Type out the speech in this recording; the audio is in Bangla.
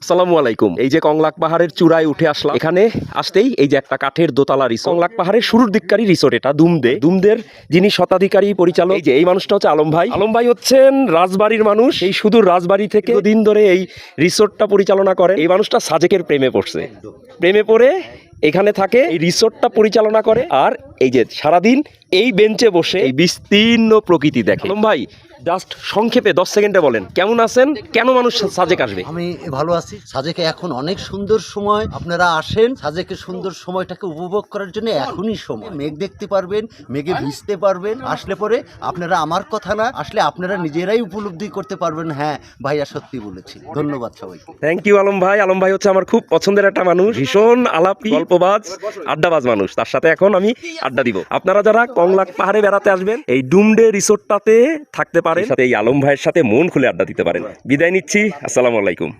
আসসালামু আলাইকুম। এই যে কংলাক পাহাড়ের চূড়ায় উঠে আসলাম, এখানে আসতেই এই যে একটা কাঠের দোতলা রিসোর্ট, কংলাক পাহাড়ের শুরুর দিককারী রিসোর্ট এটা। দুমদের যিনি শতাধিকারী পরিচালক, এই যে এই মানুষটা হচ্ছে আলম ভাই। আলম ভাই হচ্ছেন রাজবাড়ির মানুষ, এই সুদূর রাজবাড়ি থেকে দিন ধরে এই রিসোর্টটা পরিচালনা করে। এই মানুষটা সাজেকের প্রেমে পড়ছে, প্রেমে পড়ে এখানে থাকে, এই রিসোর্টটা পরিচালনা করে, আর এই যে সারাদিন এই বেঞ্চে বসে এই বিস্তীর্ণ প্রকৃতি দেখে। আলম ভাই, জাস্ট সংক্ষেপে 10 সেকেন্ডে বলেন কেমন আছেন, কেন মানুষ সাজেক আসবে? আমি ভালো আছি। সাজেকে এখন অনেক সুন্দর সময়, আপনারা আসেন সাজেকের সুন্দর সময়টাকে উপভোগ করার জন্য এখনই সময়। মেঘ দেখতে পারবেন, মেঘে ভিজতে পারবেন, আসলে পরে আপনারা আমার কথা না, আসলে আপনারা নিজেরাই উপলব্ধি করতে পারবেন। হ্যাঁ ভাইয়া সত্যি বলেছি। ধন্যবাদ সবাইকে। থ্যাংক ইউ আলম ভাই। আলম ভাই হচ্ছে আমার খুব পছন্দের একটা মানুষ, ভীষণ আলাপি, গল্পবাজ, আড্ডাবাজ মানুষ। তার সাথে এখন আমি আড্ডা দিব। আপনারা যারা কংলাক পাহাড়ে বেড়াতে আসবেন, এই ডুমডে রিসোর্টটাতে থাকতে পারেন, সাথে এই আলম ভাইয়ের সাথে মন খুলে আড্ডা দিতে পারেন। বিদায় নিচ্ছি, আসসালামু আলাইকুম।